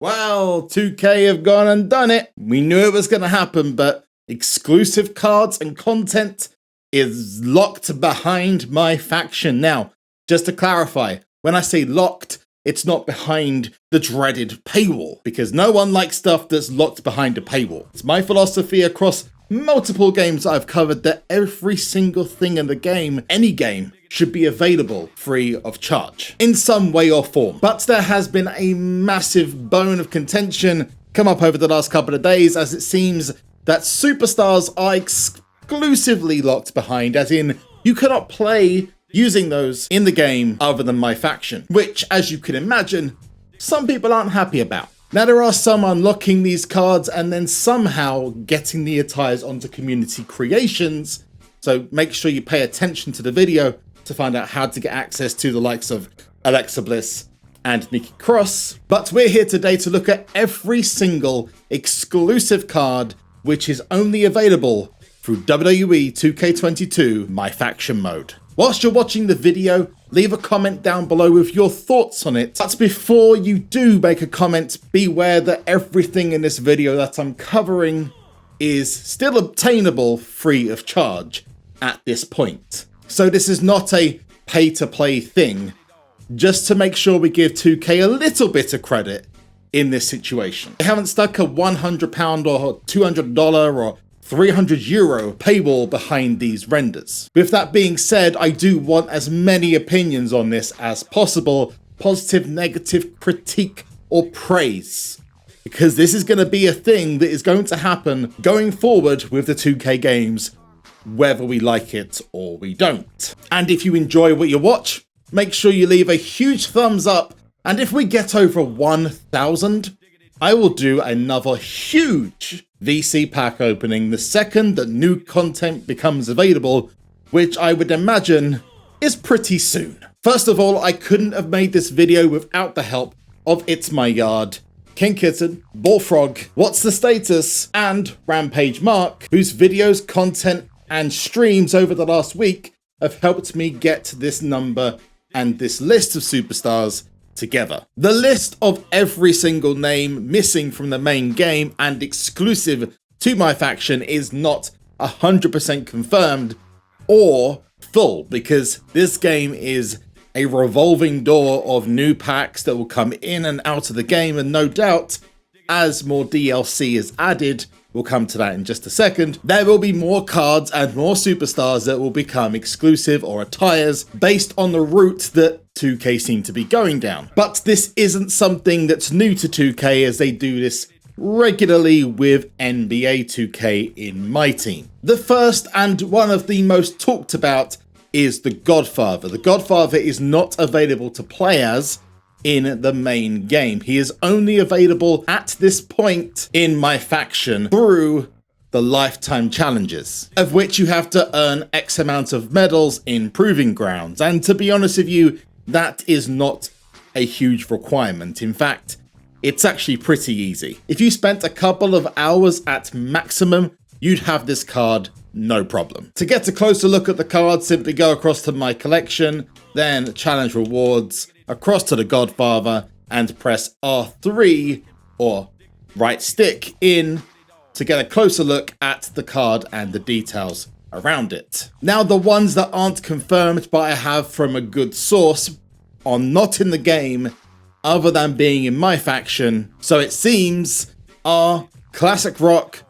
Well, 2K have gone and done it. We knew it was going to happen, but exclusive cards and content is locked behind MyFaction. Now, just to clarify, when I say locked, it's not behind the dreaded paywall, because no one likes stuff that's locked behind a paywall. It's my philosophy across multiple games I've covered that every single thing in the game, any game, should be available free of charge in some way or form. But there has been a massive bone of contention come up over the last couple of days, as it seems that superstars are exclusively locked behind, as in you cannot play using those in the game other than MyFaction, which, as you can imagine, some people aren't happy about. Now, there are some unlocking these cards and then somehow getting the attires onto community creations, so make sure you pay attention to the video to find out how to get access to the likes of Alexa Bliss and Nikki Cross. But we're here today to look at every single exclusive card which is only available through WWE 2K22 MyFaction mode. Whilst you're watching the video, leave a comment down below with your thoughts on it. But before you do make a comment, beware that everything in this video that I'm covering is still obtainable free of charge at this point. So this is not a pay-to-play thing, just to make sure we give 2K a little bit of credit in this situation. They haven't stuck a £100 or $200 or €300 paywall behind these renders. With that being said, I do want as many opinions on this as possible, positive, negative, critique, or praise, because this is going to be a thing that is going to happen going forward with the 2K games, whether we like it or we don't. And if you enjoy what you watch, make sure you leave a huge thumbs up, and if we get over 1,000, I will do another huge VC pack opening the second that new content becomes available, which I would imagine is pretty soon. First of all, I couldn't have made this video without the help of It's My Yard, King Kitten, Bullfrog, What's the Status, and Rampage Mark, whose videos, content, and streams over the last week have helped me get this number and this list of superstars together. The list of every single name missing from the main game and exclusive to MyFaction is not 100% confirmed or full, because this game is a revolving door of new packs that will come in and out of the game, and no doubt as more DLC is added, we'll come to that in just a second, there will be more cards and more superstars that will become exclusive or attires based on the route that 2K seem to be going down. But this isn't something that's new to 2K, as they do this regularly with NBA 2K in my team. The first and one of the most talked about is the Godfather. The Godfather is not available to play as in the main game. He is only available at this point in MyFaction through the lifetime challenges, of which you have to earn X amount of medals in Proving Grounds. And to be honest with you, that is not a huge requirement. In fact, it's actually pretty easy. If you spent a couple of hours at maximum, you'd have this card no problem. To get a closer look at the card, simply go across to My Collection, then Challenge Rewards, across to the Godfather, and press R3 or right stick in to get a closer look at the card and the details around it. Now, the ones that aren't confirmed but I have from a good source are not in the game other than being in MyFaction, so it seems are Classic Rock,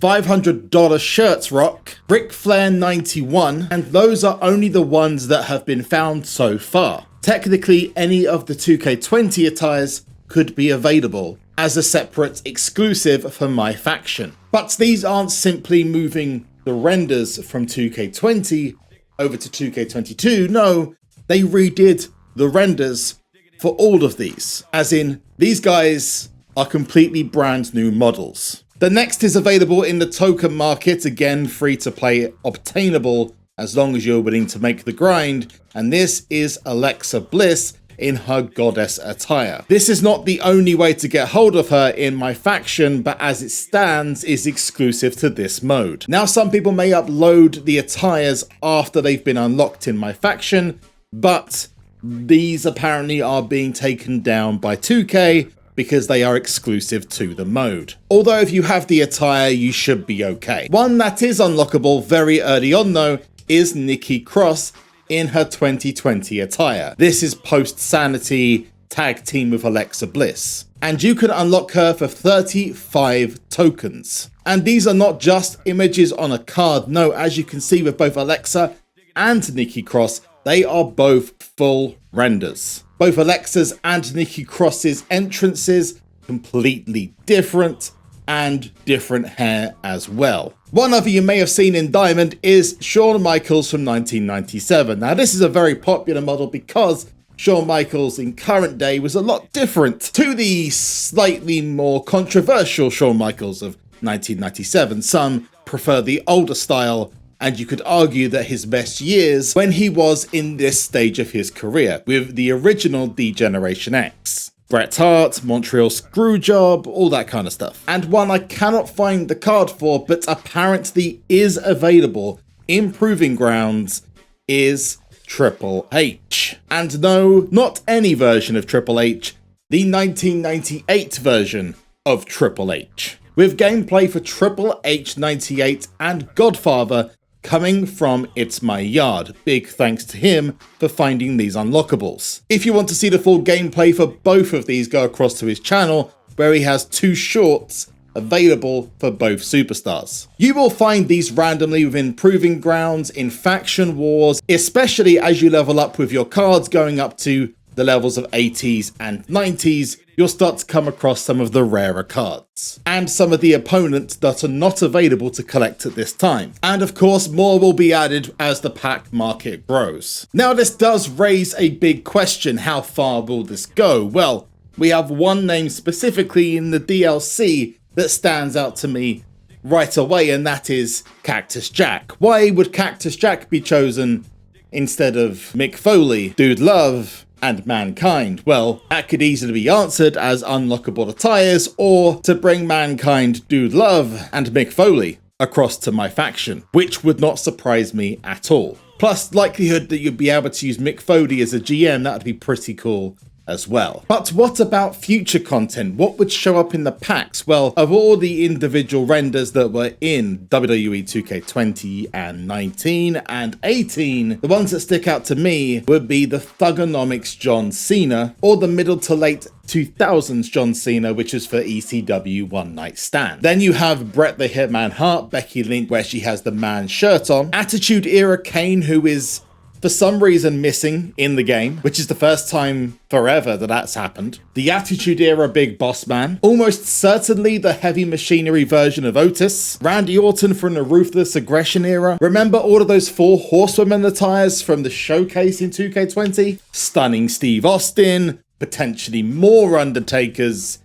$500 Shirts Rock, Ric Flair 91, and those are only the ones that have been found so far. Technically, any of the 2K20 attires could be available as a separate exclusive for MyFaction. But these aren't simply moving the renders from 2K20 over to 2K22. No, they redid the renders for all of these, as in these guys are completely brand new models. The next is available in the token market, again free to play, obtainable as long as you're willing to make the grind, and this is Alexa Bliss in her goddess attire. This is not the only way to get hold of her in MyFaction, but as it stands is exclusive to this mode. Now, some people may upload the attires after they've been unlocked in MyFaction, but these apparently are being taken down by 2K because they are exclusive to the mode. Although if you have the attire, you should be okay. One that is unlockable very early on though is Nikki Cross in her 2020 attire. This is post-Sanity tag team with Alexa Bliss. And you can unlock her for 35 tokens. And these are not just images on a card, no, as you can see with both Alexa and Nikki Cross, they are both full renders. Both Alexa's and Nikki Cross's entrances completely different, and different hair as well. One other you may have seen in Diamond is Shawn Michaels from 1997. Now this is a very popular model because Shawn Michaels in current day was a lot different to the slightly more controversial Shawn Michaels of 1997. Some prefer the older style, and you could argue that his best years when he was in this stage of his career with the original D-Generation X. Bret Hart, Montreal Screwjob, all that kind of stuff. And one I cannot find the card for, but apparently is available in Proving Grounds, is Triple H. And no, not any version of Triple H, the 1998 version of Triple H. With gameplay for Triple H 98 and Godfather coming from It's My Yard. Big thanks to him for finding these unlockables. If you want to see the full gameplay for both of these, go across to his channel where he has 2 shorts available for both superstars. You will find these randomly within Proving Grounds, in Faction Wars, especially as you level up with your cards going up to the levels of 80s and 90s, you'll start to come across some of the rarer cards and some of the opponents that are not available to collect at this time. And of course, more will be added as the pack market grows. Now, this does raise a big question. How far will this go? Well, we have one name specifically in the DLC that stands out to me right away, and that is Cactus Jack. Why would Cactus Jack be chosen instead of Mick Foley, Dude Love, and Mankind? Well, that could easily be answered as unlockable attires, or to bring Mankind, Dude Love, and Mick Foley across to MyFaction, which would not surprise me at all. Plus, likelihood that you'd be able to use Mick Foley as a GM, that would be pretty cool as well. But what about future content? What would show up in the packs? Well, of all the individual renders that were in WWE 2K20 and 19 and 18, the ones that stick out to me would be the Thugonomics John Cena or the middle to late 2000s John Cena, which is for ECW One Night Stand. Then you have Bret the Hitman Hart, Becky Lynch, where she has the man shirt on, Attitude Era Kane, who is for some reason missing in the game, which is the first time forever that that's happened. The Attitude Era Big Boss Man, almost certainly the Heavy Machinery version of Otis, Randy Orton from the Ruthless Aggression era. Remember all of those 4 Horsewomen attires from the showcase in 2K20? Stunning Steve Austin, potentially more Undertakers,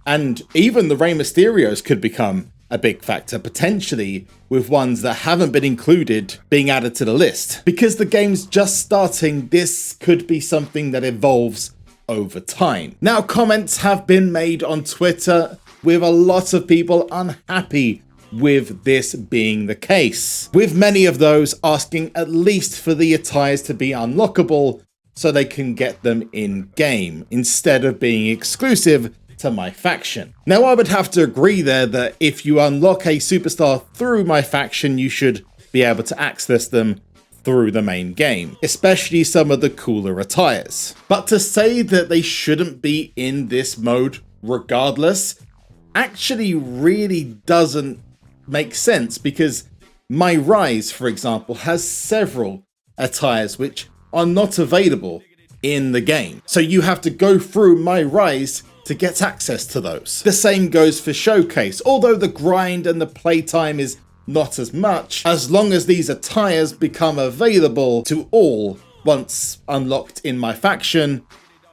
and even the Rey Mysterios could become a big factor, potentially with ones that haven't been included being added to the list. Because the game's just starting, this could be something that evolves over time. Now, comments have been made on Twitter with a lot of people unhappy with this being the case, with many of those asking at least for the attires to be unlockable so they can get them in game instead of being exclusive to MyFaction. Now, I would have to agree there that if you unlock a superstar through MyFaction, you should be able to access them through the main game, especially some of the cooler attires. But to say that they shouldn't be in this mode regardless actually really doesn't make sense, because MyRise, for example, has several attires which are not available in the game. So you have to go through MyRise to get access to those. The same goes for Showcase, although the grind and the playtime is not as much. As long as these attires become available to all once unlocked in MyFaction,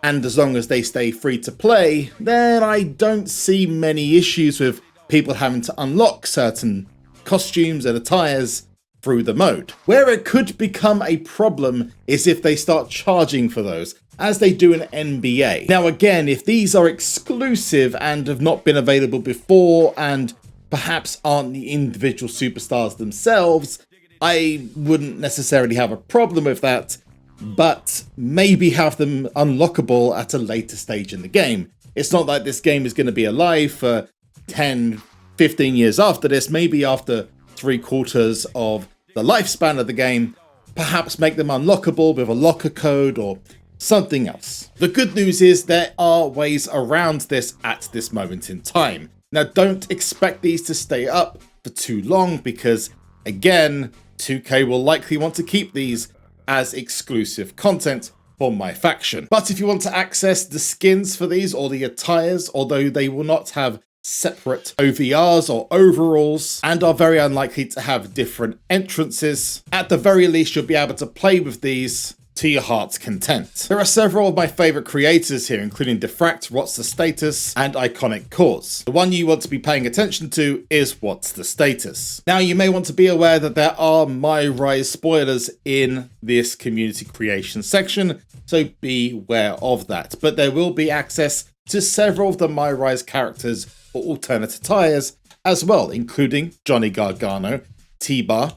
and as long as they stay free to play, then I don't see many issues with people having to unlock certain costumes and attires through the mode. Where it could become a problem is if they start charging for those, as they do in NBA. Now again, if these are exclusive and have not been available before and perhaps aren't the individual superstars themselves, I wouldn't necessarily have a problem with that, but maybe have them unlockable at a later stage in the game, It's not like this game is going to be alive for 10, 15 years after this. Maybe after 3/4 of the lifespan of the game, perhaps make them unlockable with a locker code or something else. The good news is there are ways around this at this moment in time. Now, don't expect these to stay up for too long because, again, 2K will likely want to keep these as exclusive content for MyFaction. But if you want to access the skins for these or the attires, although they will not have separate OVRs or overalls and are very unlikely to have different entrances, at the very least you'll be able to play with these to your heart's content. There are several of my favourite creators here, including Diffract, What's the Status, and Iconic Cause. The one you want to be paying attention to is What's the Status. Now, you may want to be aware that there are MyRise spoilers in this community creation section, so beware of that. But there will be access to several of the MyRise characters or alternate attires as well, including Johnny Gargano, T-Bar,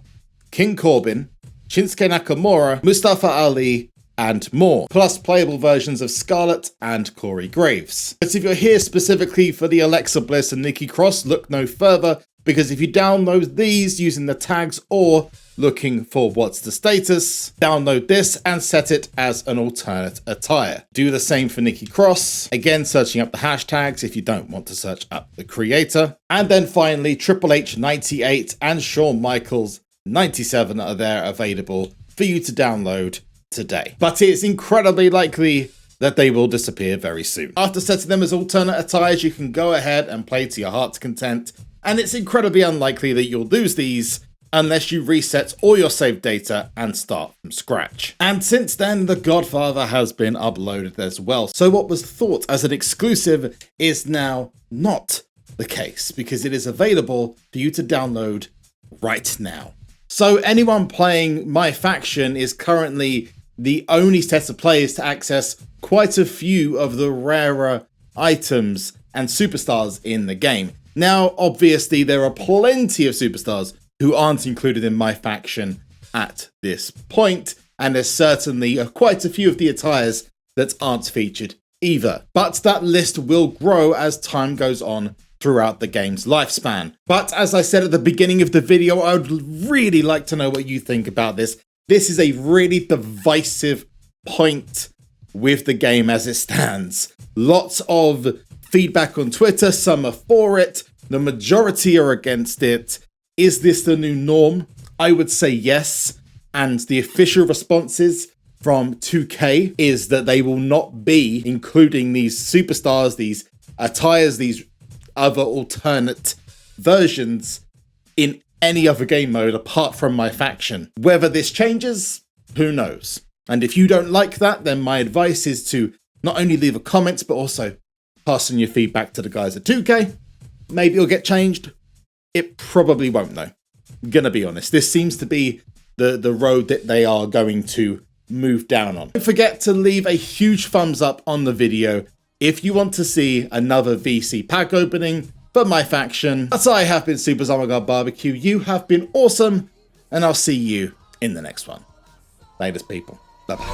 King Corbin, Shinsuke Nakamura, Mustafa Ali, and more, plus playable versions of Scarlett and Corey Graves. But if you're here specifically for the Alexa Bliss and Nikki Cross, look no further, because if you download these using the tags or looking for What's the Status, download this and set it as an alternate attire. Do the same for Nikki Cross, again searching up the hashtags if you don't want to search up the creator. And then finally, Triple H 98 and Shawn Michaels 97 are there available for you to download today. But it's incredibly likely that they will disappear very soon. After setting them as alternate attires, you can go ahead and play to your heart's content, and it's incredibly unlikely that you'll lose these unless you reset all your saved data and start from scratch. And since then, The Godfather has been uploaded as well. So what was thought as an exclusive is now not the case, because it is available for you to download right now. So anyone playing MyFaction is currently the only set of players to access quite a few of the rarer items and superstars in the game. Now, obviously, there are plenty of superstars who aren't included in MyFaction at this point, and there's certainly quite a few of the attires that aren't featured either. But that list will grow as time goes on throughout the game's lifespan. But as I said at the beginning of the video, I would really like to know what you think about this. This is a really divisive point with the game as it stands. Lots of feedback on Twitter, some are for it, the majority are against it. Is this the new norm? I would say yes, and the official responses from 2K is that they will not be including these superstars, these attires, these other alternate versions in any other game mode apart from MyFaction. Whether this changes, who knows? And if you don't like that, then my advice is to not only leave a comment, but also pass on your feedback to the guys at 2K. Maybe it'll get changed. It probably won't, though. I'm gonna be honest. This seems to be the road that they are going to move down on. Don't forget to leave a huge thumbs up on the video if you want to see another VC pack opening for MyFaction. But I have been SUPERZOMGBBQ. You have been awesome, and I'll see you in the next one. Latest, people. Bye-bye.